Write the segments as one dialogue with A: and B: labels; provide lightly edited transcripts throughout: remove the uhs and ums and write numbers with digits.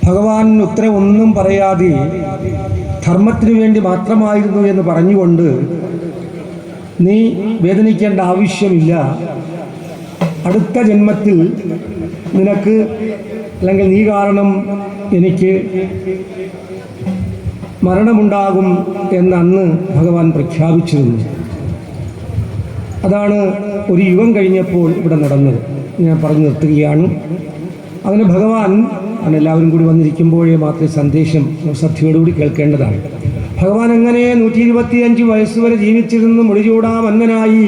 A: ഭഗവാൻ ഉത്തരം ഒന്നും പറയാതെ ധർമ്മത്തിനു വേണ്ടി മാത്രമായിരുന്നു എന്ന് പറഞ്ഞുകൊണ്ട് നീ വേദനിക്കേണ്ട ആവശ്യമില്ല, അടുത്ത ജന്മത്തിൽ നിനക്ക് അല്ലെങ്കിൽ നീ കാരണം എനിക്ക് മരണമുണ്ടാകും എന്ന് അന്ന് ഭഗവാൻ പ്രഖ്യാപിച്ചിരുന്നു. അതാണ് ഒരു യുഗം കഴിഞ്ഞപ്പോൾ ഇവിടെ നടന്നത്. ഞാൻ പറഞ്ഞു നിർത്തുകയാണ്. അതിന് ഭഗവാൻ എല്ലാവരും കൂടി വന്നിരിക്കുമ്പോഴേ മാത്രമേ സന്ദേശം ശ്രദ്ധയോടുകൂടി കേൾക്കേണ്ടതാണ്. ഭഗവാൻ അങ്ങനെ 125 വയസ്സുവരെ ജീവിച്ചിരുന്ന് മുടിചൂടാ മന്നനായി,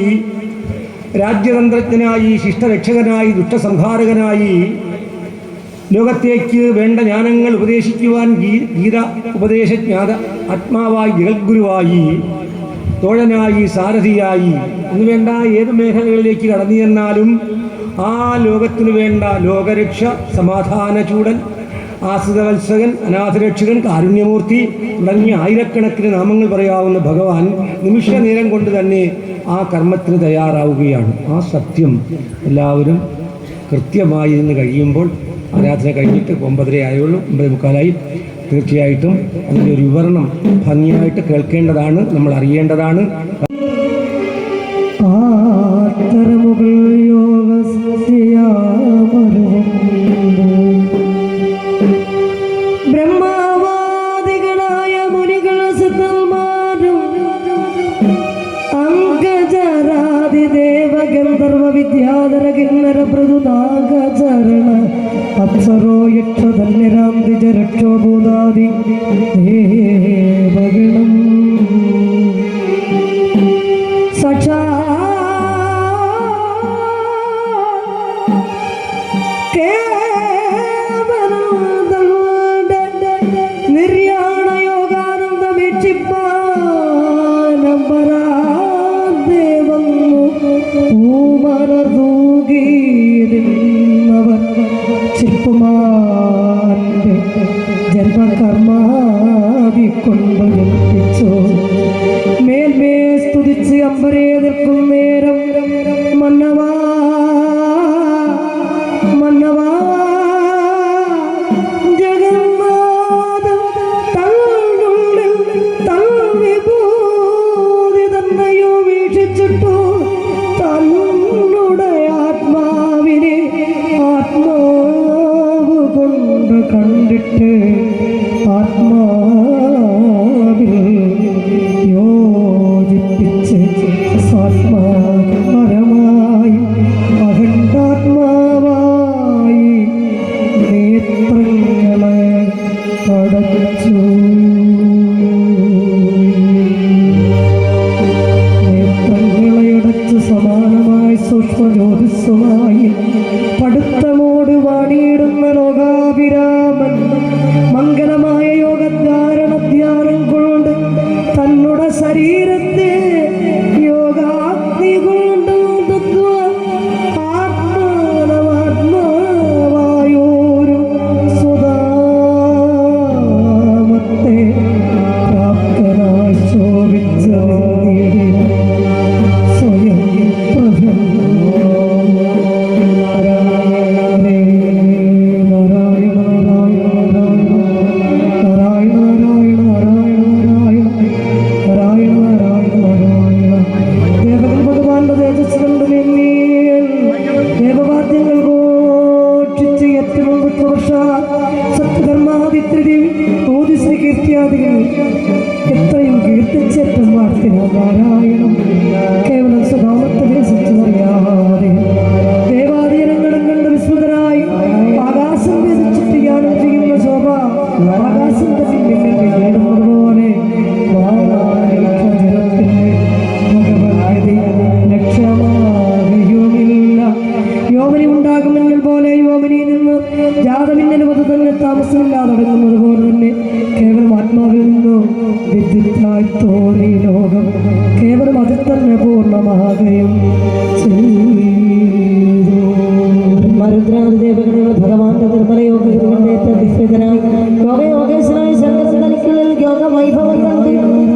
A: രാജ്യതന്ത്രജ്ഞനായി, ശിഷ്ടരക്ഷകനായി, ദുഷ്ടസംഹാരകനായി, ലോകത്തേക്ക് വേണ്ട ജ്ഞാനങ്ങൾ ഉപദേശിക്കുവാൻ ഗീത ഉപദേശജ്ഞാത ആത്മാവായി, ജഗദ്ഗുരുവായി, തോഴനായി, സാരഥിയായി എന്ന് വേണ്ട ഏത് മേഖലകളിലേക്ക് കടന്നു ചെന്നാലും ആ ലോകത്തിനു വേണ്ട ലോകരക്ഷ, സമാധാനചൂടൻ, ആശ്രിതവത്സകൻ, അനാഥരക്ഷകൻ, കാരുണ്യമൂർത്തി തുടങ്ങിയ ആയിരക്കണക്കിന് നാമങ്ങൾ പറയാവുന്ന ഭഗവാൻ നിമിഷ നേരം കൊണ്ട് തന്നെ ആ കർമ്മത്തിന് തയ്യാറാവുകയാണ്. ആ സത്യം എല്ലാവരും കൃത്യമായി നിന്ന് കഴിയുമ്പോൾ, ആരാധന കഴിഞ്ഞിട്ട് 9:30 ആയുള്ളൂ, 9:45, തീർച്ചയായിട്ടും അതിൻ്റെ ഒരു വിവരണം ഭംഗിയായിട്ട് കേൾക്കേണ്ടതാണ്, നമ്മൾ അറിയേണ്ടതാണ്.
B: ബ്രഹ്മവാദികളായ മുനികൾ സിദ്ധന്മാരും അംഗജരാതി ദേവഗന്ധർവ വിദ്യാധര കിന്നര മൃദുനാഗചരണ അപ്സരോ യക്ഷധന്യരാന്തിജ രക്ഷോഭൂതാദി ദേവഗണം സക്ഷാ ജന്മകർമാതി കൊണ്ട് ജനിപ്പിച്ചു മേൽമേ സ്തുതിച്ച് അമ്പരേ നിൽക്കും നേരം മന്നവാ മന്നവാ ജഗന്നാഥ തന്നുള്ളിൽ തൽവിഭൂതി തന്നെയോ വീക്ഷിച്ചിട്ടു തന്നുടെ ആത്മാവിനെ ആത്മാവ് കൊണ്ട് കണ്ടിട്ട് ആത്മാവിൽ യോജിപ്പിച്ച് സ്വാത്മാപരമായി അഖണ്ഡാത്മാവായി നേത്രങ്ങളെ അടച്ചു. നേത്രങ്ങളെ അടച്ച് സമാനമായി സൂക്ഷ്മജ്യോതിസ്സുമായി പഠിത്തമോട് വാണിയിടുന്ന ലോകാഭിരാമൻ മംഗളമായ യോഗധാരണധ്യാനം കൊണ്ട് തന്നുടെ ശരീരത്തെ യോഗാഗ്നി കൊണ്ട് ആത്മാനമാത്മാവായോരു സുധാമത്തെ പ്രാപ്തനായി ശോഭിച്ച സ്വയം പ്രഭം എത്രയും കീർത്തിച്ചേറ്റം വാർത്തിനോ നാരായണം കേവലം സ്വഭാവത്തെ ദേശിച്ചറിയാതെ ദേവാദീനങ്ങളും കണ്ട് വിസ്മൃതരായി ആകാശം വേദിച്ചിട്ട് യാനം ചെയ്യുന്ന ശോഭ ആകാശം തന്നെ നേടുന്നത് പോലെ ജലത്തിന്റെ ഭഗവത്ഗീത ലക്ഷ്യമാകുമില്ല. യോമനി ഉണ്ടാകുമെന്നൽ പോലെ യോമനിയിൽ നിന്ന് ജാതമിന്നലുവത് തന്നെ താമസമില്ലാതെ തുടങ്ങുന്നത് പോലെ തന്നെ കേവലം ആത്മാവിൽ നിന്നു വിദ്യുത്തായി തോന്നി ലോകം കേവലം അതിൽ തന്നെ പൂർണ്ണമാകുകയും ചെയ്തു. മരുദ്രാദി ദേവഗണങ്ങൾ ഭഗവാന്റെ നിർമ്മല യോഗ വിസ്മൃതനായി യോഗയോഗേശ്വരായ ശങ്കരനിൽ യോഗവൈഭവം കണ്ട്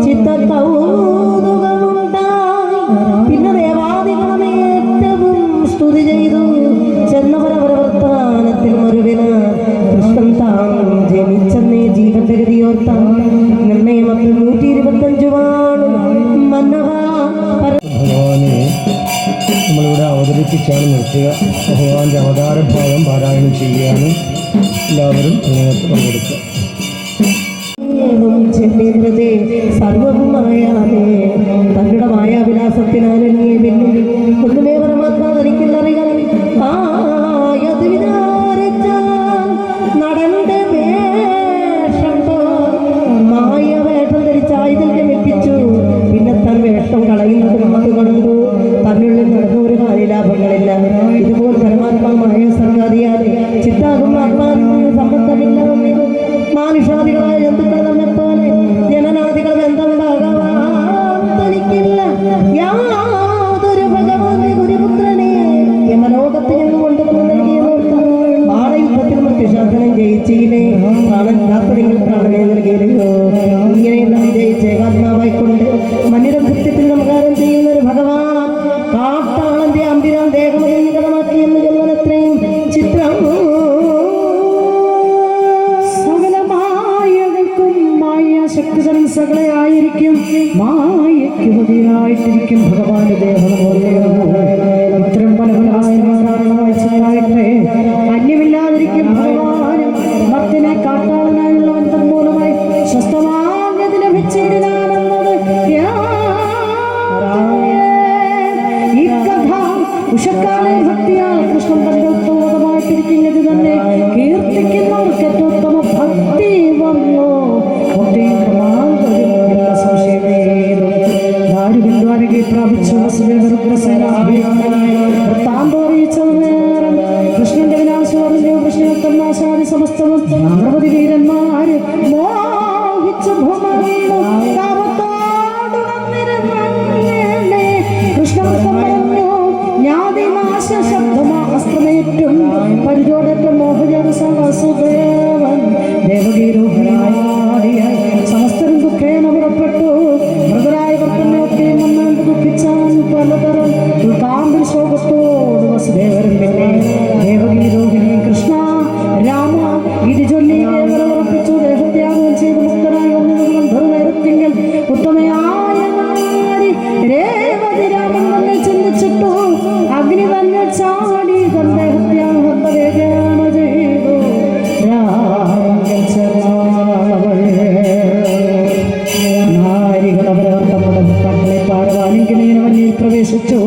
B: ചിത്ത കൗതുകമുണ്ടായി. പിന്നെ ദേവാദികളെ ഏറ്റവും സ്തുതി ചെയ്തു ചെന്നവരവർ വർത്താനത്തിൽ മരുവിന് കൃഷ്ണൻ താൻ
A: സമർപ്പിച്ചാണ് നിർത്തുക. ഭഗവാന്റെ അവതാരഭാഗം പാരായണം ചെയ്യുകയാണ്. എല്ലാവരും അതിനകത്ത് പങ്കെടുക്കുക.
B: സർവവുമായാമേ തങ്ങളുടെ മായാവിലാസത്തിനാലേ പിന്നിൽ ഒന്നുമേ പരമാത്മാവരിക്കുന്നറിയാൻ നടന്റെ വേഷം മായ വേഷം ധരിച്ച് ആയുധം എത്തിച്ചു. പിന്നെ തൻ വേഷം കളയുന്നത് അത് കണ്ടു. തന്നുള്ളിൽ നടന്ന ഒരു കാര്യലാഭങ്ങളില്ല. ഇതുപോലെ പരമാത്മാമായ സംഗതിയാൽ ചിത്താകും ആത്മാവിന് സംബന്ധമില്ലാതെ മാനുഷാദികളായ ജന്തുക്കൾ നമ്മെപ്പോലെ ജനനാദികൾ ബന്ധമുണ്ടാകാൻ തനിക്കില്ല. യാതൊരു ഭഗവാന്റെ ഗുരുപുത്രനെ എന്ന ലോകത്ത് ഞങ്ങൾ കൊണ്ടുവന്ന് നൽകിയതോർത്ത ബാളയുദ്ധത്തിൽ മൃത്യുശാസനം ജയിച്ചില്ലേ. പ്രാണൻ കാപ്പടികൾ പ്രാണനെ നൽകിയില്ലയോ. ഇങ്ങനെയുള്ള വിജയിച്ച ഏകാത്മാവായിക്കൊണ്ട് മനുഷ്യ കൃത്യത്തിൽ നമസ്കാരം ചെയ്യുന്ന ഒരു ഭഗവാൻ കാട്ടാളന്റെ അമ്പിരാൻ ദേഹമകമാക്കിയെന്ന് ജന്മനത്രയും ചിത്രം ശക്തിസകളായിരിക്കും മായയ്ക്കുമതിയായിട്ടിരിക്കും ഭഗവാന്റെ ദേഹം. ഇത്തരം പല പലമായിട്ട് അന്യമില്ലാതിരിക്കും ഭഗവാനും ഭക്തനെ കാട്ടാളനായുള്ളവൻ തന്മൂലമായി സ്വസ്ഥമാകത് ലഭിച്ചിടാനെന്നത് ഈ കഥ ഉഷക്കാലെ ഭക്തിയാൽ കൃഷ്ണൻ തന്റെ ഉത്തമമായിട്ടിരിക്കുന്നത് തന്നെ കീർത്തിക്കുന്നവർക്ക് ഉത്തമ ഭക്തി വന്നു. കൃഷ്ണന്റെ വിനാശം കൃഷ്ണോത്തമാശാദി സമസ്തവും നിരവധി വീരന്മാര് മോഹിച്ച കൃഷ്ണ ജ്ഞാതിനാശ ശബ്ദമാസ്ത്രമേറ്റും പരിചോടറ്റം മോഹജനസുദേവൻ ദേവഗീരോഹനായ സമസ്തരും ദുഃഖേന പുറപ്പെട്ടു. മൃഗരായ കർത്തനൊക്കെ മുന്നോട്ട് ദുഃഖിച്ചാൻ പലതരം കാമ്പിൽ ശോകത്തോട് വസുദേവരും പിന്നെ ദേവഗീരോഹിണി കൃഷ്ണ രാമ ഇത് ചൊല്ലി ദേവരെ ഉറപ്പിച്ചു. ദേഹത്യാഗം ചെയ്ത് മുക്തനായ നേരത്തിങ്കിൽ ഉത്തമയായ രേവതി രാമൻ തന്നെ ചിന്തിച്ചിട്ടു. അഗ്നി തന്നെ ചാടി ദേഹത്യാഗം ചെയ്തു. പ്രവേശിച്ചു.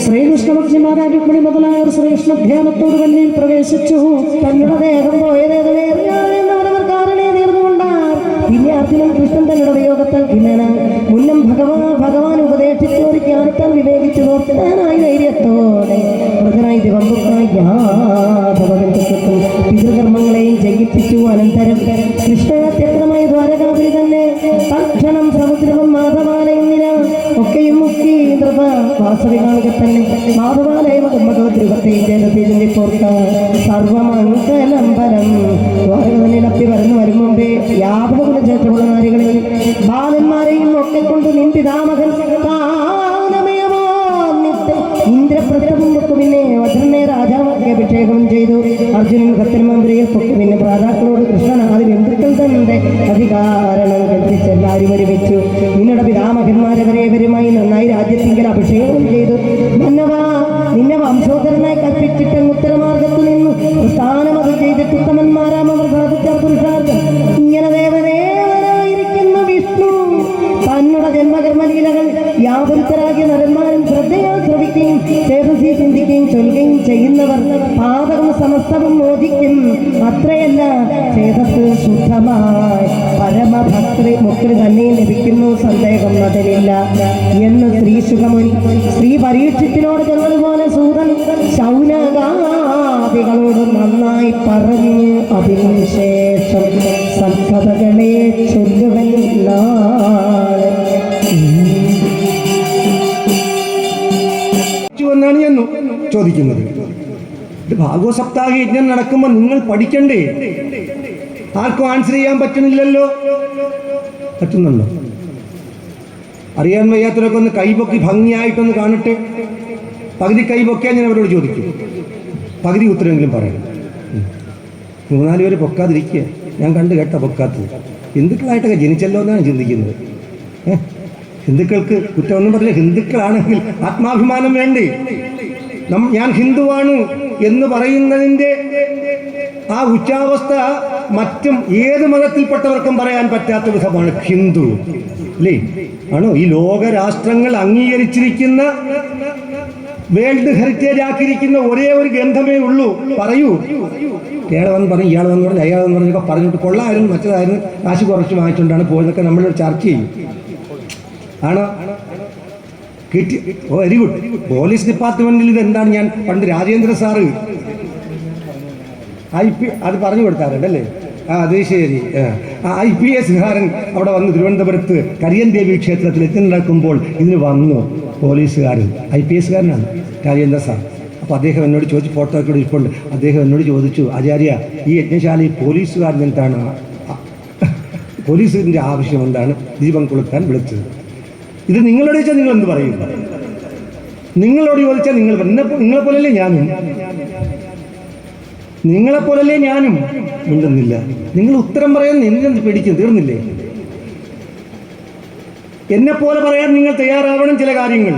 B: ശ്രീകൃഷ്ണ ഭക്തിമാരായ രുക്മിണി മുതലായവർ ശ്രീകൃഷ്ണ ധ്യാനത്തോട് വല്ലിയിൽ പ്രവേശിച്ചു. തങ്ങളുടെ ദേഹം പോയതേത് വേറിയാണെന്നവരവർ കാരണേ തീർന്നുകൊണ്ടാർ. പിന്നെ അർജുനൻ കൃഷ്ണൻ തങ്ങളുടെ വിയോഗത്താൽ ഭിന്നനാൻ മുന്നം ഭഗവാൻ ഉപദേശിച്ചു ഒരു ജ്ഞാനത്താൽ വിവേകിച്ചു നോർത്തനായി ധൈര്യത്തോടെ മൃതനായി ദിവംബുക്കായി യാദവബന്ധുക്കൾക്കും പിതൃകർമ്മങ്ങളെയും ജയിപ്പിച്ചു. അനന്തരം കൃഷ്ണത്യക്തമായ ദ്വാരകാപുരി തന്നെ തക്ഷണം സമുദ്രവും മാധവാലയുന്നില്ല ഒക്കെയും മുക്കി നൃപ വാസവി കാണുക തന്നെ മാധവാലയം കുംഭകോദ്രുവത്തെയും ജലത്തിൻ്റെ പോർക്ക സർവമംഗലം പരം ദ്വാരക തന്നെ ലഭ്യ വരുന്നു. വരും മുമ്പേ യാദവ കുലക്ഷേത്രമുള്ള നാരികളെയും ബാലന്മാരെയും ഒക്കെ കൊണ്ട് നിൻ പിതാമകൻ ഇന്ദ്രപ്രഥമം പൊക്കു. പിന്നെ വജ്രനെ രാജാവാക്കി അഭിഷേകം ചെയ്തു. അർജുനൻ കത്തന്മാരിയെ പൊക്കു. പിന്നെ പ്രാതാക്കളോട് കൃഷ്ണൻ ആദ്യ ബന്ധുക്കൾ തന്നെ അധികാരണം കൽപ്പിച്ച് എല്ലാവരും ഒരുമിച്ചു. നിങ്ങളുടെ പിതാമഹന്മാരവരേവരുമായി നന്നായി രാജ്യത്തിങ്കൽ അഭിഷേകം ചെയ്തു. മന്നവാ നിന്നെ വംശോധരനായി കൽപ്പിച്ചിട്ട് ഉത്തരമാർഗത്തു നിന്നു സ്ഥാനമത് ചെയ്തിട്ട് ഉത്തമന്മാരാമവർ സാധിച്ച പുരുഷാർത്ഥം. ഇങ്ങനെ ദേവദേവനായിരിക്കുന്ന വിഷ്ണു തന്നുടെ ജന്മകർമ്മലീലകൾ യാതൊരുത്തരാകിയ നടന്മാരും ശ്രദ്ധയാൽ ശ്രവിക്കുകയും ചേതസി ചിന്തിക്കുകയും ചൊല്ലുകയും ചെയ്യുന്നവർ പാതകം സമസ്തവും മോചിക്കും. അത്രയല്ല ചേതസ് ശുദ്ധമായി പരമഭക്തി മുക്തി തന്നെ ലഭിക്കുന്നു. സന്ദേഹം അതിലില്ല എന്ന് ശ്രീശുഖമുനി ശ്രീ പരീക്ഷത്തിനോട് ചെന്നതുപോലെ സൂതൻ ശൗനകാദികളോട് നന്നായി പറഞ്ഞ് അതിനുശേഷം സൽക്കഥകളെ ചൊല്ലുവല്ല.
A: എന്നാണ് ഞാൻ ചോദിക്കുന്നത്. ഇത് ഭാഗവത സപ്താഹ യജ്ഞം നടക്കുമ്പോൾ നിങ്ങൾ പഠിക്കണ്ടേ? ആർക്കും ആൻസർ ചെയ്യാൻ പറ്റുന്നില്ലല്ലോ. പറ്റുന്നുണ്ടോ? അറിയാൻ വയ്യാത്തവരൊക്കെ ഒന്ന് കൈപൊക്കി ഭംഗിയായിട്ടൊന്ന് കാണട്ടെ. പകുതി കൈപൊക്കിയാൽ ഞാൻ അവരോട് ചോദിക്കും. പകുതി ഉത്തരമെങ്കിലും പറയണം. 3-4 പേര് പൊക്കാതിരിക്കുക. ഞാൻ കണ്ടു കേട്ട പൊക്കാത്തത് ഹിന്ദുക്കളായിട്ടൊക്കെ ജനിച്ചല്ലോ എന്നാണ് ചിന്തിക്കുന്നത്. ഹിന്ദുക്കൾക്ക് കുറ്റമൊന്നും പറഞ്ഞില്ല. ഹിന്ദുക്കളാണെങ്കിൽ ആത്മാഭിമാനം വേണ്ടേ? ഞാൻ ഹിന്ദുവാണ് എന്ന് പറയുന്നതിൻ്റെ ആ ഉച്ചാവസ്ഥ മറ്റും ഏത് മതത്തിൽപ്പെട്ടവർക്കും പറയാൻ പറ്റാത്ത വിധമാണ് ഹിന്ദു, അല്ലേ? ആണോ? ഈ ലോക രാഷ്ട്രങ്ങൾ അംഗീകരിച്ചിരിക്കുന്ന, വേൾഡ് ഹെറിറ്റേജ് ആക്കിയിരിക്കുന്ന ഒരേ ഒരു ഗ്രന്ഥമേ ഉള്ളൂ. പറയൂ. ഇയാൾ വന്ന് പറഞ്ഞു, ഇയാൾ വന്ന് പറഞ്ഞു, അയാൾ വന്ന് പറഞ്ഞൊക്കെ പറഞ്ഞിട്ട് കൊള്ളായിരുന്നു, മറ്റേതായിരുന്നു, കാശ് കുറച്ച് വാങ്ങിച്ചുകൊണ്ടാണ് പോയതൊക്കെ നമ്മളൊരു ചർച്ച ചെയ്യും. ആണോ? കിട്ടി. ഓ, വെരി ഗുഡ്. പോലീസ് ഡിപ്പാർട്ട്മെന്റിൽ ഇതെന്താണ്, ഞാൻ പണ്ട് രാജേന്ദ്ര സാറ് അത് പറഞ്ഞു കൊടുത്താറുണ്ടല്ലേ? അത് ശരി. IPS കാരൻ അവിടെ വന്ന് തിരുവനന്തപുരത്ത് കരിയൻ ദേവി ക്ഷേത്രത്തിൽ എത്തി നടക്കുമ്പോൾ ഇതിന് വന്നു പോലീസുകാരൻ. IPS കാരനാണ് രാജേന്ദ്ര സാർ. അപ്പോൾ അദ്ദേഹം എന്നോട് ചോദിച്ചു, ഫോട്ടോ ഒക്കെ ഇരിപ്പുണ്ട്. അദ്ദേഹം എന്നോട് ചോദിച്ചു, ആചാര്യ, ഈ യജ്ഞശാലയിൽ പോലീസുകാരൻ എന്താണ്, പോലീസിൻ്റെ ആവശ്യം എന്താണ് ദീപം കൊളുത്താൻ വിളിച്ചത്? ഇത് നിങ്ങളോട് ചോദിച്ചാൽ നിങ്ങൾ എന്ത് പറയും? നിങ്ങളോട് ചോദിച്ചാൽ നിങ്ങളെപ്പോലല്ലേ ഞാനും മിണ്ടുന്നില്ല. നിങ്ങൾ ഉത്തരം പറയാൻ എന്തെന്ന് പേടിക്കും? തീർന്നില്ലേ? എന്നെപ്പോലെ പറയാൻ നിങ്ങൾ തയ്യാറാവണം ചില കാര്യങ്ങൾ.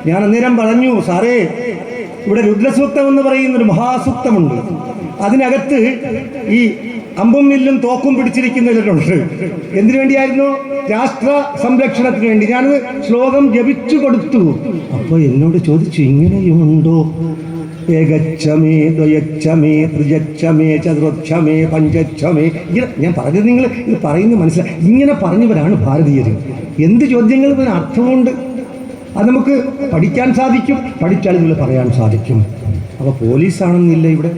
A: ഞാൻ അന്നേരം പറഞ്ഞു, സാറേ, ഇവിടെ രുദ്രസൂക്തം എന്ന് പറയുന്നൊരു മഹാസൂക്തമുണ്ട്. അതിനകത്ത് ഈ അമ്പും വില്ലും തോക്കും പിടിച്ചിരിക്കുന്നവരുണ്ട്. എന്തിനു വേണ്ടിയായിരുന്നു? രാഷ്ട്ര സംരക്ഷണത്തിന് വേണ്ടി. ഞാനത് ശ്ലോകം ജപിച്ചു കൊടുത്തു. അപ്പോൾ എന്നോട് ചോദിച്ചു, ഇങ്ങനെയുമുണ്ടോ? ഏകച്ഛമേ, ദ്വയച്ഛമേ, ത്രിജച്ഛമേ, ചതുർച്ഛമേ, പഞ്ചച്ഛമേ. ഇങ്ങനെ ഞാൻ പറഞ്ഞത് നിങ്ങൾ ഇത് പറയുന്നത് മനസ്സിലായി. ഇങ്ങനെ പറഞ്ഞവരാണ് ഭാരതീയർ. എന്ത് ചോദ്യങ്ങൾ ഇതിന് അർത്ഥമുണ്ട്. അത് നമുക്ക് പഠിക്കാൻ സാധിക്കും, പഠിച്ചാൽ നിങ്ങൾ പറയാൻ സാധിക്കും. അപ്പോൾ പോലീസാണെന്നില്ല ഇവിടെ,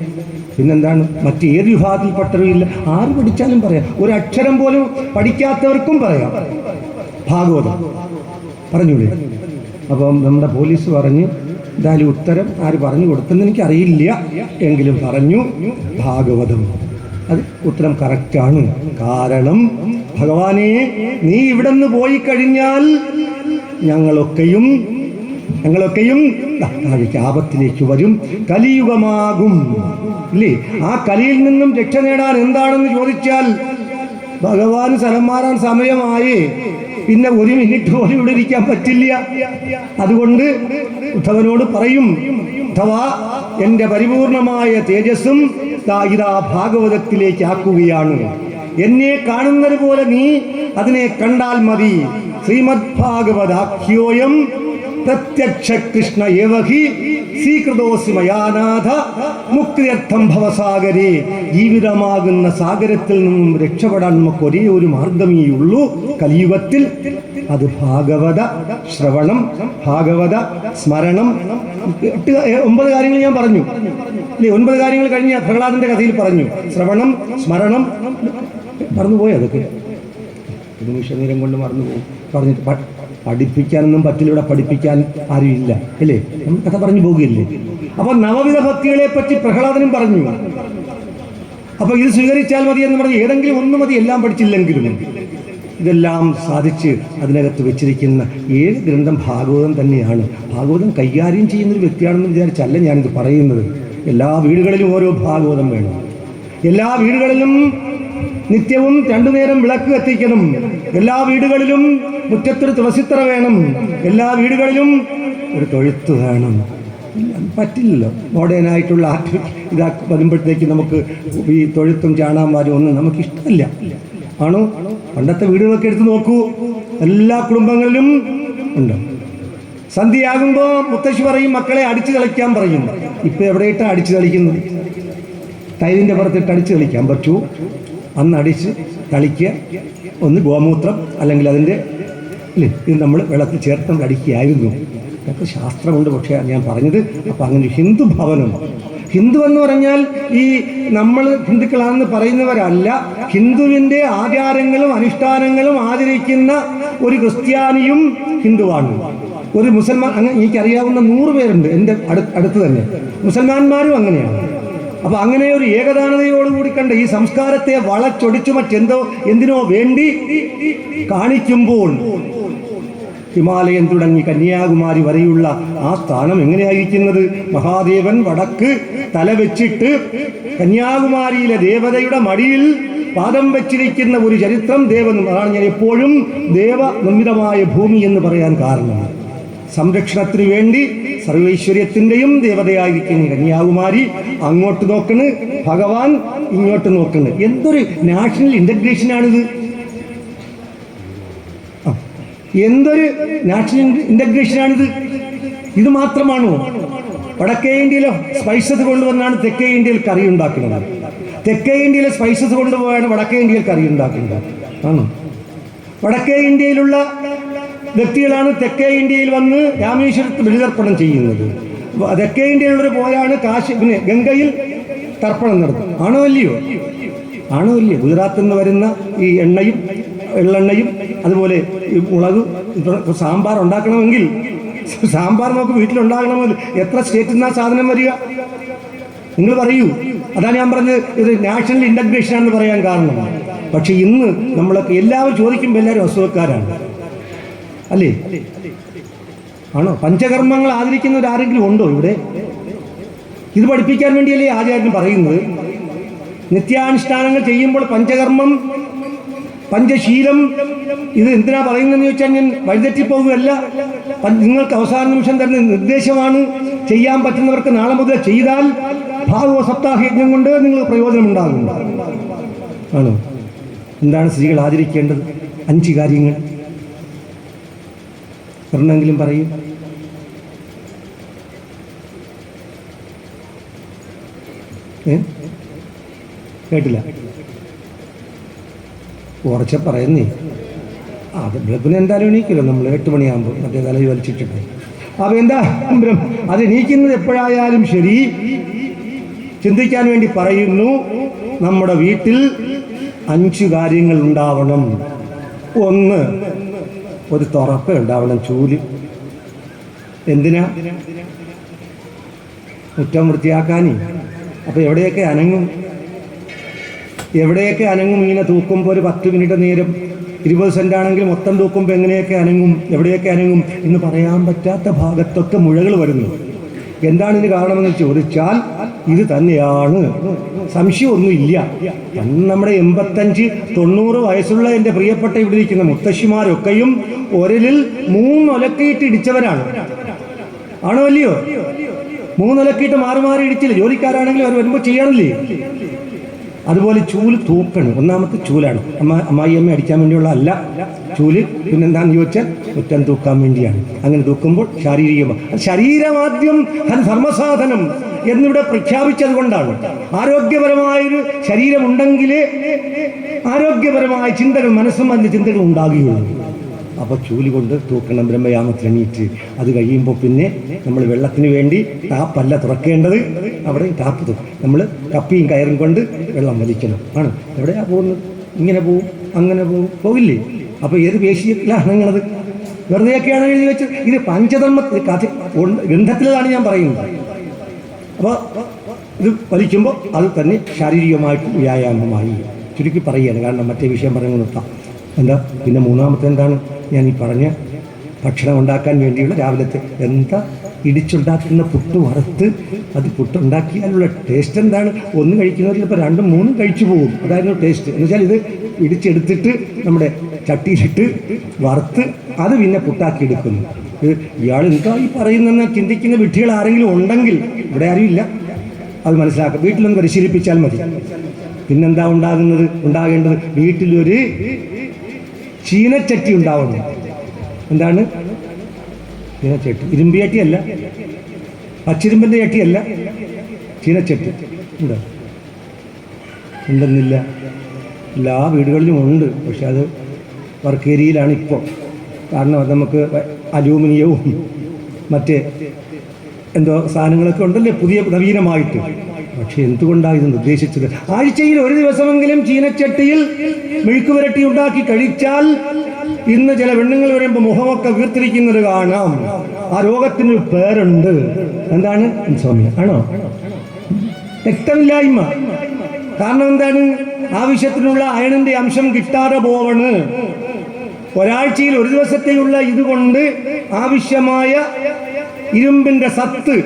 A: പിന്നെന്താണ്? മറ്റേത് വിഭാഗത്തിൽപ്പെട്ടവരും ഇല്ല. ആര് പഠിച്ചാലും പറയാം. ഒരു അക്ഷരം പോലും പഠിക്കാത്തവർക്കും പറയാം. ഭാഗവതം പറഞ്ഞൂടെ? അപ്പം നമ്മുടെ പോലീസ് പറഞ്ഞു, എന്തായാലും ഉത്തരം ആര് പറഞ്ഞു കൊടുത്തെന്ന് എനിക്കറിയില്ല, എങ്കിലും പറഞ്ഞു ഭാഗവതം. അത് ഉത്തരം കറക്റ്റാണ്. കാരണം ഭഗവാനെ, നീ ഇവിടെ നിന്ന് പോയി കഴിഞ്ഞാൽ ഞങ്ങളൊക്കെയും താഴേക്ക് ആപത്തിലേക്ക് വരും, കലിയുഗമാകും, ഇല്ലേ? ആ കലിയിൽ നിന്നും രക്ഷ നേടാൻ എന്താണെന്ന് ചോദിച്ചാൽ ഭഗവാൻ സ്ഥലം മാറാൻ സമയമായി, പിന്നെ ഒരു മിനിറ്റ് പോലും ഇവിടെ ഇരിക്കാൻ പറ്റില്ല. അതുകൊണ്ട് ഉദ്ധവനോട് പറയും, ഉദ്ധവാ, എൻ്റെ പരിപൂർണമായ തേജസ്സും ഇതാ ഭാഗവതത്തിലേക്ക് ആക്കുകയാണ്. എന്നെ കാണുന്നത് പോലെ നീ അതിനെ കണ്ടാൽ മതി. ശ്രീമദ് ഭാഗവതാഖ്യോയം പ്രത്യക്ഷ കൃഷ്ണ ഏവഹി സ്വീകൃതോസി മയാനാഥ മുക്തിയർത്ഥം ഭവസാഗരേ. ജീവിതമാകുന്ന സാഗരത്തിൽ നിന്നും രക്ഷപ്പെടാൻ നമുക്ക് ഒരേ ഒരു മാർഗമേ ഉള്ളൂ കലിയുഗത്തിൽ. അത് ഭാഗവത ശ്രവണം, ഭാഗവത സ്മരണം. 9 കാര്യങ്ങൾ ഞാൻ പറഞ്ഞു, അല്ലേ? 9 കാര്യങ്ങൾ കഴിഞ്ഞ പ്രഹ്ലാദന്റെ കഥയിൽ പറഞ്ഞു. ശ്രവണം, സ്മരണം, മറന്നുപോയി. അതൊക്കെ ഒരു നിമിഷം കൊണ്ട് മറന്നുപോകും. പറഞ്ഞിട്ട് പഠിപ്പിക്കാനൊന്നും പറ്റില്ല. ഇവിടെ പഠിപ്പിക്കാൻ ആരും ഇല്ല, അല്ലേ? നമ്മൾ കഥ പറഞ്ഞു പോകുകയില്ലേ? അപ്പോൾ നവവിധ ഭക്തികളെ പറ്റി പ്രഹ്ലാദനും പറഞ്ഞു. അപ്പോൾ ഇത് സ്വീകരിച്ചാൽ മതി എന്ന് പറഞ്ഞ് ഏതെങ്കിലും ഒന്ന് മതി, എല്ലാം പഠിച്ചില്ലെങ്കിലും. ഇതെല്ലാം സാധിച്ച് അതിനകത്ത് വെച്ചിരിക്കുന്ന ഏത് ഗ്രന്ഥം ഭാഗവതം തന്നെയാണ്. ഭാഗവതം കൈകാര്യം ചെയ്യുന്നൊരു വ്യക്തിയാണെന്ന് വിചാരിച്ചല്ല ഞാനിത് പറയുന്നത്. എല്ലാ വീടുകളിലും ഓരോ ഭാഗവതം വേണം. എല്ലാ വീടുകളിലും നിത്യവും 2 നേരം വിളക്ക് കത്തിക്കണം. എല്ലാ വീടുകളിലും മുറ്റത്തൊരു തുളസിത്തറ വേണം. എല്ലാ വീടുകളിലും ഒരു തൊഴുത്ത് വേണം. പറ്റില്ലല്ലോ. മോഡേണായിട്ടുള്ള ഇതാ വരുമ്പോഴത്തേക്ക് നമുക്ക് ഈ തൊഴുത്തും ചാണാന്മാരും ഒന്നും നമുക്കിഷ്ടമില്ല. ആണോ? പണ്ടത്തെ വീടുകളൊക്കെ എടുത്ത് നോക്കൂ, എല്ലാ കുടുംബങ്ങളിലും ഉണ്ട്. സന്ധ്യയാകുമ്പോൾ മുത്തശ്ശി പറയും, മക്കളെ അടിച്ചു കളിക്കാൻ പറയും. ഇപ്പം എവിടെയിട്ടാണ് അടിച്ചു കളിക്കുന്നത്? ടൈലിൻ്റെ പുറത്തിട്ട് അടിച്ചു കളിക്കാൻ പറ്റൂ? അന്ന് അടിച്ച് കളിക്കുക. ഒന്ന് ഗോമൂത്രം അല്ലെങ്കിൽ അതിൻ്റെ, അല്ലേ, ഇത് നമ്മൾ വെള്ളത്തിൽ ചേർത്ത് അടിക്കുകയായിരുന്നു. അതൊക്കെ ശാസ്ത്രമുണ്ട്. പക്ഷേ ഞാൻ പറഞ്ഞത്, അപ്പം അങ്ങനെ ഹിന്ദു ഭവനം. ഹിന്ദു എന്ന് പറഞ്ഞാൽ ഈ നമ്മൾ ഹിന്ദുക്കളാണെന്ന് പറയുന്നവരല്ല. ഹിന്ദുവിൻ്റെ ആചാരങ്ങളും അനുഷ്ഠാനങ്ങളും ആചരിക്കുന്ന ഒരു ക്രിസ്ത്യാനിയും ഹിന്ദുവാണ്. ഒരു മുസൽമാൻ, അങ്ങനെ എനിക്കറിയാവുന്ന 100 പേരുണ്ട് എൻ്റെ അടുത്ത് തന്നെ. മുസൽമാന്മാരും അങ്ങനെയാണ്. അപ്പോൾ അങ്ങനെ ഒരു ഏകദാനതയോടുകൂടി കണ്ട ഈ സംസ്കാരത്തെ വളച്ചൊടിച്ചു എന്തിനോ വേണ്ടി കാണിക്കുമ്പോൾ ഹിമാലയം തുടങ്ങി കന്യാകുമാരി വരെയുള്ള ആ സ്ഥാനം എങ്ങനെയായിരിക്കുന്നത്? മഹാദേവൻ വടക്ക് തലവെച്ചിട്ട് കന്യാകുമാരിയിലെ ദേവതയുടെ മടിയിൽ പാദം വെച്ചിരിക്കുന്ന ഒരു ചരിത്രം. അതാണ് ഞാൻ എപ്പോഴും ദേവനിർമ്മിതമായ ഭൂമി എന്ന് പറയാൻ കാരണം. സംരക്ഷണത്തിന് വേണ്ടി സർവൈശ്വര്യത്തിൻ്റെയും ദേവതയായിരിക്കുന്ന കന്യാകുമാരി അങ്ങോട്ട് നോക്കണ്, ഭഗവാൻ ഇങ്ങോട്ട് നോക്കണ്. എന്തൊരു നാഷണൽ ഇൻ്റഗ്രേഷനാണിത്! എന്തൊരു നാഷണൽ ഇൻ്റഗ്രേഷനാണിത്! ഇത് മാത്രമാണോ? വടക്കേ ഇന്ത്യയിലെ സ്പൈസസ് കൊണ്ടുവന്നാണ് തെക്കേ ഇന്ത്യയിൽ കറി ഉണ്ടാക്കുന്നത്. തെക്കേ ഇന്ത്യയിലെ സ്പൈസസ് കൊണ്ടുപോയാണ് വടക്കേ ഇന്ത്യയിൽ കറി ഉണ്ടാക്കുന്നത്. ആണോ? വടക്കേ ഇന്ത്യയിലുള്ള വ്യക്തികളാണ് തെക്കേ ഇന്ത്യയിൽ വന്ന് രാമേശ്വരത്ത് ബലിതർപ്പണം ചെയ്യുന്നത്. തെക്കേ ഇന്ത്യയിലുള്ളവർ പോയാണ് ഗംഗയിൽ തർപ്പണം നടത്തുന്നത്. ആണോ അല്ലയോ? ആണോ അല്ലയോ? ഗുജറാത്തിൽ നിന്ന് വരുന്ന ഈ എണ്ണയും എള്ളെണ്ണയും അതുപോലെ മുളക് സാമ്പാർ ഉണ്ടാക്കണമെങ്കിൽ, സാമ്പാർ നമുക്ക് വീട്ടിലുണ്ടാകണമെങ്കിൽ എത്ര സ്റ്റേറ്റിൽ നിന്നാ സാധനം വരിക? നിങ്ങൾ പറയൂ. അതാണ് ഞാൻ പറഞ്ഞത്, ഇത് നാഷണൽ ഇൻ്റഗ്രേഷൻ ആണെന്ന് പറയാൻ കാരണം. പക്ഷെ ഇന്ന് നമ്മളൊക്കെ എല്ലാവരും ചോദിക്കുമ്പോൾ എല്ലാവരും അസുഖക്കാരാണ്, അല്ലേ? ആണോ? പഞ്ചകർമ്മങ്ങൾ ആദരിക്കുന്നവർ ആരെങ്കിലും ഉണ്ടോ ഇവിടെ? ഇത് പഠിപ്പിക്കാൻ വേണ്ടിയല്ലേ ആചാര്യൻ പറയുന്നത്. നിത്യാനുഷ്ഠാനങ്ങൾ ചെയ്യുമ്പോൾ പഞ്ചകർമ്മം, പഞ്ചശീലം, ഇത് എന്തിനാ പറയുന്നതെന്ന് ചോദിച്ചാൽ ഞാൻ വഴിതെറ്റിപ്പോകുകയല്ല. നിങ്ങൾക്ക് അവസാന നിമിഷം തരുന്ന നിർദ്ദേശമാണ്. ചെയ്യാൻ പറ്റുന്നവർക്ക് നാളെ മുതൽ ചെയ്താൽ ഭാഗവത സപ്താഹ യജ്ഞം കൊണ്ട് നിങ്ങൾക്ക് പ്രയോജനം ഉണ്ടാകും. ആണോ? എന്താണ് സ്ത്രീകൾ ആചരിക്കേണ്ടത്? 5 കാര്യങ്ങൾ ഒരെണ്ണെങ്കിലും പറയും. കേട്ടില്ല? കുറച്ച് പറയുന്നേ. അത് ബ്രഹ്മന് എന്തായാലും എണീക്കില്ല. നമ്മൾ 8 മണിയാകുമ്പോൾ മറ്റേ തല വലിച്ചിട്ടുണ്ട്. അപ്പോൾ എന്താ അത് എണീക്കുന്നത് എപ്പോഴായാലും ശരി, ചിന്തിക്കാൻ വേണ്ടി പറയുന്നു. നമ്മുടെ വീട്ടിൽ 5 കാര്യങ്ങൾ ഉണ്ടാവണം. 1, ഒരു തുറപ്പ ഉണ്ടാവണം, ചൂല്. എന്തിനാ? മുറ്റം വൃത്തിയാക്കാനേ. അപ്പോൾ എവിടെയൊക്കെ അനങ്ങും, എവിടെയൊക്കെ അനങ്ങും? ഇങ്ങനെ തൂക്കുമ്പോൾ ഒരു 10 മിനിറ്റ് നേരം, 20 സെന്റ് ആണെങ്കിൽ മൊത്തം തൂക്കുമ്പോൾ എങ്ങനെയൊക്കെ അനങ്ങും, എവിടെയൊക്കെ അനങ്ങും എന്ന് പറയാൻ പറ്റാത്ത ഭാഗത്തൊക്കെ മുഴകൾ വരുന്നു. എന്താണ് ഇതിന് കാരണമെന്ന് ചോദിച്ചാൽ ഇത് തന്നെയാണ്, സംശയമൊന്നുമില്ല. നമ്മുടെ 85-90 വയസ്സുള്ള എൻ്റെ പ്രിയപ്പെട്ട ഇവിടെ ഇരിക്കുന്ന മുത്തശ്ശിമാരൊക്കെയും ഒരലിൽ 3 ഒലക്കയിട്ട് ഇടിച്ചവരാണ്. ആണോ അല്ലയോ? 3 ഒലക്കയിട്ട് മാറി മാറി ഇടിച്ചില്ല. ജോലിക്കാരാണെങ്കിലും അവർ വരുമ്പോൾ ചെയ്യണില്ലേ? അതുപോലെ ചൂല് തൂക്കണം. ഒന്നാമത്തെ ചൂലാണ്. അമ്മായിയമ്മ അടിക്കാൻ വേണ്ടിയുള്ള അല്ല ചൂല്. പിന്നെന്താണെന്ന് ചോദിച്ചാൽ മുറ്റം തൂക്കാൻ വേണ്ടിയാണ്. അങ്ങനെ തൂക്കുമ്പോൾ ശരീരമാദ്യം ധർമ്മസാധനം എന്നിവിടെ പ്രഖ്യാപിച്ചത് കൊണ്ടാണ്. ആരോഗ്യപരമായൊരു ശരീരമുണ്ടെങ്കിലേ ആരോഗ്യപരമായ ചിന്തകൾ, മനസ്സും അതിൻ്റെ ചിന്തകൾ ഉണ്ടാകുകയുള്ളൂ. അപ്പോൾ ചൂല് കൊണ്ട് തൂക്കണം ബ്രഹ്മയാമത്തിൽ എണീറ്റ്. അത് കഴിയുമ്പോൾ പിന്നെ നമ്മൾ വെള്ളത്തിന് വേണ്ടി ടാപ്പല്ല തുറക്കേണ്ടത്, അവിടെ ടാപ്പ് തുറക്കും. നമ്മൾ കപ്പിയും കയറും കൊണ്ട് വെള്ളം വലിക്കണം. ആണ്. എവിടെയാ പോകുന്നത്? ഇങ്ങനെ പോവും, അങ്ങനെ പോകില്ലേ? അപ്പോൾ ഏത് പേശിയിലാണ് നിങ്ങളത്? വെറുതെയൊക്കെയാണ് എഴുതി വെച്ചത്. ഇത് പഞ്ചധർമ്മത്തിൽ ഗ്രന്ഥത്തിലാണ് ഞാൻ പറയുന്നത്. അപ്പോൾ ഇത് വലിക്കുമ്പോൾ അത് തന്നെ ശാരീരികമായിട്ട് വ്യായാമമായി ചുരുക്കി പറയുകയാണ്. കാരണം മറ്റേ വിഷയം പറഞ്ഞു നിർത്താം. എന്താ പിന്നെ മൂന്നാമത്തെ എന്താണ്? ഞാൻ ഈ പറഞ്ഞ ഭക്ഷണം ഉണ്ടാക്കാൻ വേണ്ടിയുള്ള രാവിലത്തെ എന്താ ഇടിച്ചുണ്ടാക്കുന്ന പുട്ട് വറുത്ത്, അത് പുട്ടുണ്ടാക്കിയാലുള്ള ടേസ്റ്റ് എന്താണ്? 1 കഴിക്കുന്നവരിൽ ഇപ്പോൾ 2, 3 കഴിച്ചു പോകും. അതായിരുന്നു ടേസ്റ്റ്. എന്ന് വെച്ചാൽ ഇത് ഇടിച്ചെടുത്തിട്ട് നമ്മുടെ ചട്ടിയിലിട്ട് വറുത്ത് അത് പിന്നെ പുട്ടാക്കി എടുക്കുന്നു. ഇത് ഇയാൾ എന്താ ഈ പറയുന്നതെന്ന് ചിന്തിക്കുന്ന വിഡ്ഢികൾ ആരെങ്കിലും ഉണ്ടെങ്കിൽ, ഇവിടെ ആരുമില്ല, അത് മനസ്സിലാക്കാം. വീട്ടിലൊന്ന് പരിശീലിപ്പിച്ചാൽ മതി. പിന്നെന്താ ഉണ്ടാകേണ്ടത്? വീട്ടിലൊരു ചീനച്ചട്ടി ഉണ്ടാവുന്നു. എന്താണ് ചീനച്ചട്ടി? ഇരുമ്പ് ചട്ടിയല്ല, പച്ചിരുമ്പിൻ്റെ ചട്ടിയല്ല, ചീനച്ചട്ടി ഉണ്ടെന്നില്ല. എല്ലാ വീടുകളിലും ഉണ്ട്. പക്ഷെ അത് വർക്ക് ഏരിയയിലാണ് ഇപ്പോൾ. കാരണം അത് നമുക്ക് അലൂമിനിയവും മറ്റേ എന്തോ സാധനങ്ങളൊക്കെ ഉണ്ടല്ലേ പുതിയ നവീനമായിട്ട്. പക്ഷെ എന്തുകൊണ്ടാണ് ഇത് നിർദ്ദേശിച്ചത്? ആഴ്ചയിൽ 1 ദിവസമെങ്കിലും ചീനച്ചട്ടിയിൽ മെഴുക്കുവരട്ടി ഉണ്ടാക്കി കഴിച്ചാൽ ഇന്ന് ചില പെണ്ണുങ്ങൾ വരുമ്പോൾ മുഖമൊക്കെ വീർത്തിരിക്കുന്നത് കാണാം. ആ രോഗത്തിന് പേരുണ്ട്. എന്താണ്? ഇൻസോമിയ. ആണോ? രക്തമില്ലായ്മ. കാരണം എന്താണ്? ആവശ്യത്തിനുള്ള അയണിന്റെ അംശം കിട്ടാതെ പോവണ്. ഒരാഴ്ചയിൽ 1 ദിവസത്തെയുള്ള ഇതുകൊണ്ട് ആവശ്യമായ ഇരുമ്പിന്റെ സത്ത്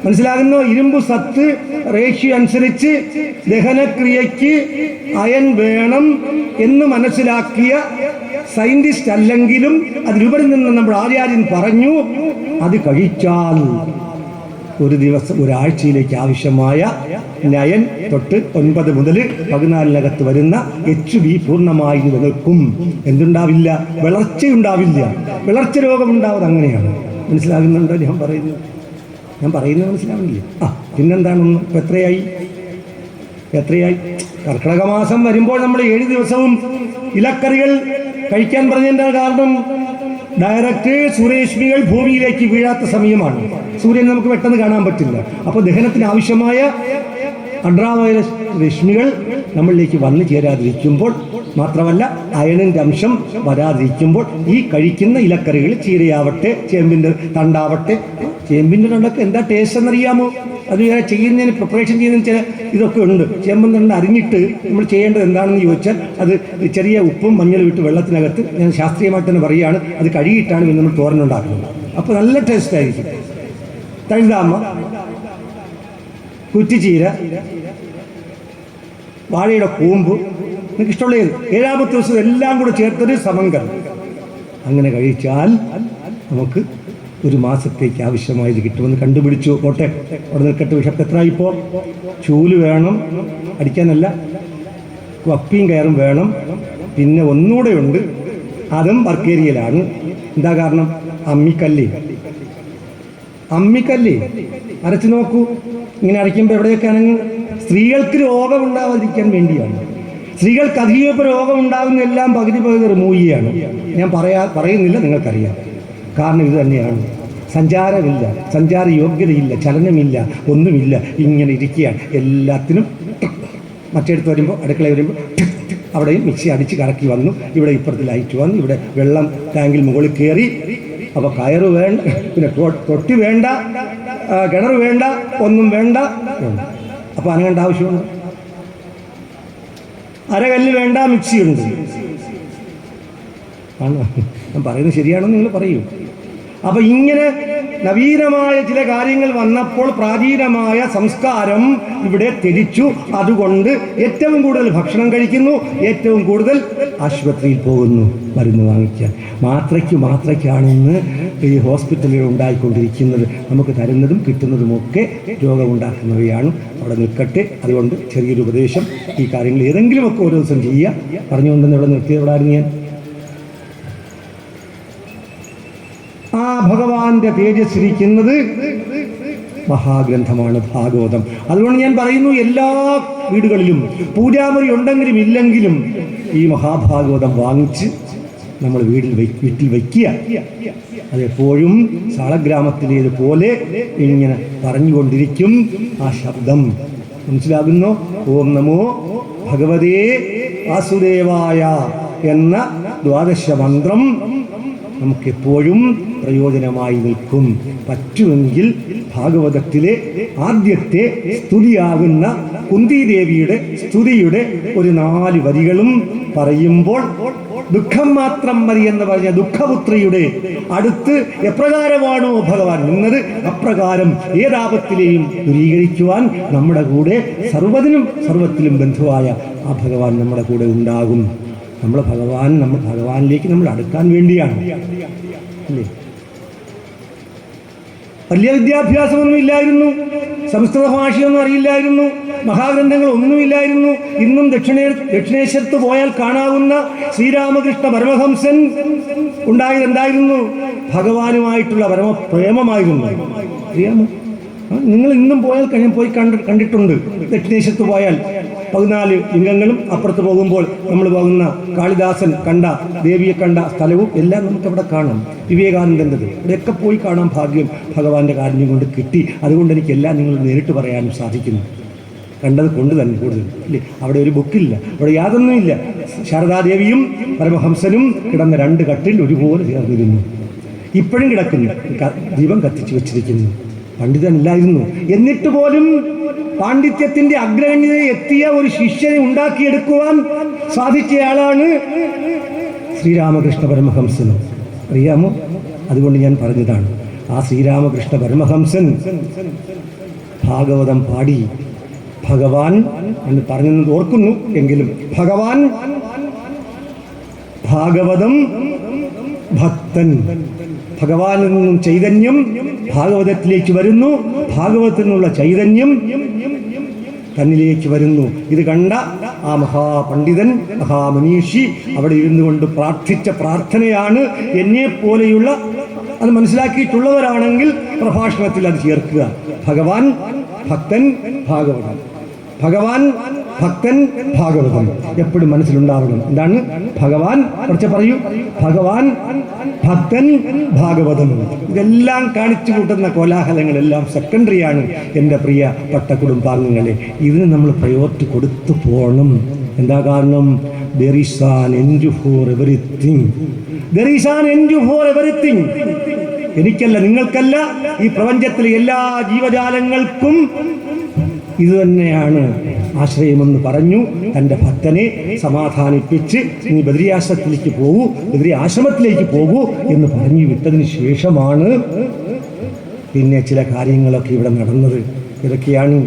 A: മനസ്സിലാകുന്നു? ഇരുമ്പ് സത്ത് റേഷ്യോ അനുസരിച്ച് ദഹനക്രിയയ്ക്ക് അയൺ വേണം എന്ന് മനസ്സിലാക്കിയ സയന്റിസ്റ്റ് അല്ലെങ്കിലും അതിലുപരി നിന്ന് നമ്മുടെ ആചാര്യൻ പറഞ്ഞു, അത് കഴിച്ചാൽ ഒരു ദിവസം ഒരാഴ്ചയിലേക്ക് ആവശ്യമായ 9 തൊട്ട് 9 മുതൽ 14 വരുന്ന HB പൂർണ്ണമായി നിലനിൽക്കും. എന്തുണ്ടാവില്ല? വളർച്ചയുണ്ടാവില്ല. വളർച്ച രോഗമുണ്ടാവുന്നത് അങ്ങനെയാണ്. മനസ്സിലാകുന്നുണ്ടോ ഞാൻ പറയുന്നത് മനസ്സിലാവില്ല? പിന്നെന്താണൊന്നും ഇപ്പം എത്രയായി കർക്കിടക മാസം വരുമ്പോൾ നമ്മൾ 7 ദിവസവും ഇലക്കറികൾ കഴിക്കാൻ പറഞ്ഞതിൻ്റെ കാരണം ഡയറക്റ്റ് സൂര്യരശ്മികൾ ഭൂമിയിലേക്ക് വീഴാത്ത സമയമാണ്. സൂര്യൻ നമുക്ക് പെട്ടെന്ന് കാണാൻ പറ്റില്ല. അപ്പോൾ ദഹനത്തിന് ആവശ്യമായ അൾട്രാവയലറ്റ് രശ്മികൾ നമ്മളിലേക്ക് വന്നു ചേരാതിരിക്കുമ്പോൾ, മാത്രമല്ല അയണിൻ്റെ അംശം വരാതിരിക്കുമ്പോൾ ഈ കഴിക്കുന്ന ഇലക്കറികൾ, ചീരയാവട്ടെ, ചേമ്പിൻ്റെ തണ്ടാവട്ടെ, ചേമ്പിൻ്റെ തണ്ടൊക്കെ എന്താ ടേസ്റ്റ് എന്നറിയാമോ? അത് ചെയ്യുന്നതിന് പ്രിപ്പറേഷൻ ചെയ്യുന്നതിന് ചില ഇതൊക്കെ ഉണ്ട്. ചേമ്പൻ തണ്ട് അരിഞ്ഞിട്ട് നമ്മൾ ചെയ്യേണ്ടത് എന്താണെന്ന് ചോദിച്ചാൽ, അത് ചെറിയ ഉപ്പും മഞ്ഞളും ഇട്ട് വെള്ളത്തിനകത്ത്, ഞാൻ ശാസ്ത്രീയമായിട്ട് തന്നെ പറയുകയാണ്, അത് കഴുകിയിട്ടാണ് പിന്നെ നമ്മൾ തോരനുണ്ടാക്കുന്നത്. അപ്പോൾ നല്ല ടേസ്റ്റ് ആയിരിക്കും. തഴുതാമ, കുറ്റിച്ചീര, വാഴയുടെ കൂമ്പ്, നിങ്ങൾക്ക് ഇഷ്ടമുള്ള 7ാമത്തെ ദിവസം എല്ലാം കൂടെ ചേർത്തൊരു സമങ്കരം അങ്ങനെ കഴിച്ചാൽ നമുക്ക് ഒരു മാസത്തേക്ക് ആവശ്യമായത് കിട്ടുമെന്ന് കണ്ടുപിടിച്ചു. പോട്ടെ, അവിടെ നിൽക്കട്ടെ. വിഷപ്പ് എത്ര ഇപ്പോൾ? ചൂല് വേണം, അടിക്കാനല്ല, കപ്പിയും കയറും വേണം. പിന്നെ ഒന്നുകൂടെ ഉണ്ട്, അതും വർക്കേരിയയിലാണ്. എന്താ കാരണം? അമ്മിക്കല്ലേ അരച്ചു നോക്കൂ. ഇങ്ങനെ അരയ്ക്കുമ്പോൾ എവിടെയൊക്കെ ആണെങ്കിൽ സ്ത്രീകൾക്ക് രോഗം ഉണ്ടാവാതിരിക്കാൻ വേണ്ടിയാണ്. സ്ത്രീകൾക്ക് അധികം രോഗം ഉണ്ടാകുന്നതെല്ലാം പകുതി റിമൂവ് ചെയ്യുകയാണ്. ഞാൻ പറയുന്നില്ല, നിങ്ങൾക്കറിയാം. കാരണം ഇത് തന്നെയാണ്. സഞ്ചാരമില്ല, സഞ്ചാര യോഗ്യതയില്ല, ചലനമില്ല, ഒന്നുമില്ല, ഇങ്ങനെ ഇരിക്കുകയാണ്. എല്ലാത്തിനും മറ്റെടുത്ത് വരുമ്പോൾ, അടുക്കളയിൽ വരുമ്പോൾ അവിടെയും മിക്സി അടിച്ച് കറക്കി വന്നു, ഇവിടെ ഇപ്പുറത്ത് ലൈറ്റ് വന്നു, ഇവിടെ വെള്ളം ടാങ്കിൽ മുകളിൽ കയറി. അപ്പോൾ കയറ് വേണ്ട, പിന്നെ തൊട്ടി വേണ്ട, കിണർ വേണ്ട, ഒന്നും വേണ്ട. അപ്പോൾ അനങ്ങേണ്ട ആവശ്യമുണ്ട്. അരകല്ല് വേണ്ട, മിക്സിയുണ്ട്. ആണോ? ഞാൻ പറയുന്നത് ശരിയാണോ നിങ്ങൾ പറയൂ. അപ്പൊ ഇങ്ങനെ നവീനമായ ചില കാര്യങ്ങൾ വന്നപ്പോൾ പ്രാചീനമായ സംസ്കാരം ഇവിടെ തിരിച്ചു. അതുകൊണ്ട് ഏറ്റവും കൂടുതൽ ഭക്ഷണം കഴിക്കുന്നു, ഏറ്റവും കൂടുതൽ ആശുപത്രിയിൽ പോകുന്നു മരുന്ന് വാങ്ങിക്കാൻ. മാത്രയ്ക്കാണെന്ന് ഈ ഹോസ്പിറ്റലുകൾ ഉണ്ടായിക്കൊണ്ടിരിക്കുന്നത്. നമുക്ക് തരുന്നതും കിട്ടുന്നതുമൊക്കെ രോഗമുണ്ടാക്കുന്നവയാണ്. അവിടെ നിൽക്കട്ടെ. അതുകൊണ്ട് ചെറിയൊരു ഉപദേശം, ഈ കാര്യങ്ങൾ ഏതെങ്കിലുമൊക്കെ ഓരോ ദിവസം ചെയ്യുക. പറഞ്ഞുകൊണ്ടെന്ന് ഇവിടെ നിർത്തിയവിടായിരുന്നു ഞാൻ. ആ ഭഗവാന്റെ തേജസ്സിരിക്കുന്നത് മഹാഗ്രന്ഥമാണ് ഭാഗവതം. അതുകൊണ്ട് ഞാൻ പറയുന്നു, എല്ലാ വീടുകളിലും പൂജാമുറി ഉണ്ടെങ്കിലും ഇല്ലെങ്കിലും ഈ മഹാഭാഗവതം വാങ്ങിച്ച് നമ്മൾ വീട്ടിൽ വയ്ക്കുക. അതെപ്പോഴും സാളഗ്രാമത്തിലേതുപോലെ ഇങ്ങനെ പറഞ്ഞുകൊണ്ടിരിക്കും. ആ ശബ്ദം മനസ്സിലാകുന്നു. ഓം നമോ ഭഗവതേ വാസുദേവായ എന്ന 12 മന്ത്രം നമുക്കെപ്പോഴും പ്രയോജനമായി നിൽക്കും. പറ്റുമെങ്കിൽ ഭാഗവതത്തിലെ ആദ്യത്തെ സ്തുതിയാകുന്ന കുന്തിദേവിയുടെ സ്തുതിയുടെ ഒരു 4 വരികളും പറയുമ്പോൾ, ദുഃഖം മാത്രം മതി എന്ന് പറഞ്ഞ ദുഃഖപുത്രിയുടെ അടുത്ത് എപ്രകാരമാണോ ഭഗവാൻ നിന്നത്, അപ്രകാരം ഏതാപത്തിലെയും ദൂരീകരിക്കുവാൻ നമ്മുടെ കൂടെ സർവത്തിലും ബന്ധുവായ ആ ഭഗവാൻ നമ്മുടെ കൂടെ ഉണ്ടാകും. നമ്മൾ ഭഗവാനിലേക്ക് നമ്മൾ അടുക്കാൻ വേണ്ടിയാണ് അല്ലേ? വലിയ വിദ്യാഭ്യാസമൊന്നും ഇല്ലായിരുന്നു, സംസ്കൃത ഭാഷയൊന്നും അറിയില്ലായിരുന്നു, മഹാഗ്രന്ഥങ്ങളൊന്നുമില്ലായിരുന്നു. ഇന്നും ദക്ഷിണേശ്വരത്ത് പോയാൽ കാണാവുന്ന ശ്രീരാമകൃഷ്ണ പരമഹംസൻ ഉണ്ടായതെന്തായിരുന്നു? ഭഗവാനുമായിട്ടുള്ള പരമപ്രേമമായിരുന്നു. അറിയാമോ? നിങ്ങൾ ഇന്നും പോയാൽ പോയി കണ്ടിട്ടുണ്ട്. ദക്ഷിണേശ്വരത്ത് പോയാൽ 14 ലിംഗങ്ങളും, അപ്പുറത്ത് പോകുമ്പോൾ നമ്മൾ പോകുന്ന കാളിദാസൻ കണ്ട ദേവിയെ കണ്ട സ്ഥലവും എല്ലാം നമുക്കവിടെ കാണാം. വിവേകാനന്ദൻ്റെത് ഇവിടെയൊക്കെ പോയി കാണാൻ ഭാഗ്യം ഭഗവാന്റെ കാരുണ്യം കൊണ്ട് കിട്ടി. അതുകൊണ്ട് എനിക്കെല്ലാം നിങ്ങൾ നേരിട്ട് പറയാനും സാധിക്കുന്നു. കണ്ടത് കൊണ്ട് തന്നെ കൂടുതൽ അല്ലേ? അവിടെ ഒരു ബുക്കില്ല, അവിടെ യാതൊന്നുമില്ല. ശാരദാദേവിയും പരമഹംസനും കിടന്ന 2 കട്ടിൽ ഒരുപോലെ ചേർന്നിരുന്നു. ഇപ്പോഴും കിടക്കുന്നു, ദീപം കത്തിച്ചു വെച്ചിരിക്കുന്നു. പണ്ഡിതനില്ലായിരുന്നു, എന്നിട്ട് പോലും പാണ്ഡിത്യത്തിന്റെ അഗ്രഗണ്യതയിൽ എത്തിയ ഒരു ശിഷ്യനെ ഉണ്ടാക്കിയെടുക്കുവാൻ സാധിച്ചയാളാണ് ശ്രീരാമകൃഷ്ണ പരമഹംസൻ. അറിയാമോ? അതുകൊണ്ട് ഞാൻ പറഞ്ഞതാണ്, ആ ആ ശ്രീരാമകൃഷ്ണ പരമഹംസൻ ഭാഗവതം പാടി ഭഗവാൻ എന്ന് പറഞ്ഞെന്ന് ഓർക്കുന്നു. എങ്കിലും ഭഗവാൻ ഭാഗവതം ഭക്തൻ, ഭഗവാനിൽ നിന്നും ചൈതന്യം ഭാഗവതത്തിലേക്ക് വരുന്നു, ഭാഗവതത്തിൽ നിന്നുള്ള ചൈതന്യം തന്നിലേക്ക് വരുന്നു. ഇത് കണ്ട ആ മഹാപണ്ഡിതൻ, മഹാമനീഷി അവിടെ ഇരുന്നു കൊണ്ട് പ്രാർത്ഥിച്ച പ്രാർത്ഥനയാണ്. എന്നെ പോലെയുള്ള അത് മനസ്സിലാക്കിയിട്ടുള്ളവരാണെങ്കിൽ പ്രഭാഷണത്തിൽ അത് ചേർക്കുക. ഭഗവാൻ ഭക്തൻ ഭാഗവതം, ഭഗവാൻ ഭക്തൻ ഭാഗവതം എപ്പോഴും മനസ്സിലുണ്ടാവണം. എന്താണ് ഭഗവാൻ? കുറച്ച് പറയൂ. ഭഗവാൻ ഭക്തൻ ഭാഗവതം. ഇതെല്ലാം കാണിച്ചു കൂട്ടുന്ന കോലാഹലങ്ങളെല്ലാം സെക്കൻഡറിയാണ് എൻ്റെ പ്രിയപ്പെട്ട കുടുംബാംഗങ്ങളെ. ഇതിന് നമ്മൾ പ്രയോറിറ്റി കൊടുത്തു പോകണം. എന്താ കാരണം? there is an end for everything. there is an end for everything. എനിക്കല്ല, നിങ്ങൾക്കല്ല, ഈ പ്രപഞ്ചത്തിലെ എല്ലാ ജീവജാലങ്ങൾക്കും ഇത് തന്നെയാണ് ആശ്രയമെന്ന് പറഞ്ഞു തൻ്റെ ഭക്തനെ സമാധാനിപ്പിച്ച് നീ ബദരി ആശ്രമത്തിലേക്ക് പോകൂ, ബദരി ആശ്രമത്തിലേക്ക് പോകൂ എന്ന് പറഞ്ഞു വിട്ടതിന് ശേഷമാണ് പിന്നെ ചില കാര്യങ്ങളൊക്കെ ഇവിടെ നടന്നത്. ഇതൊക്കെയാണ്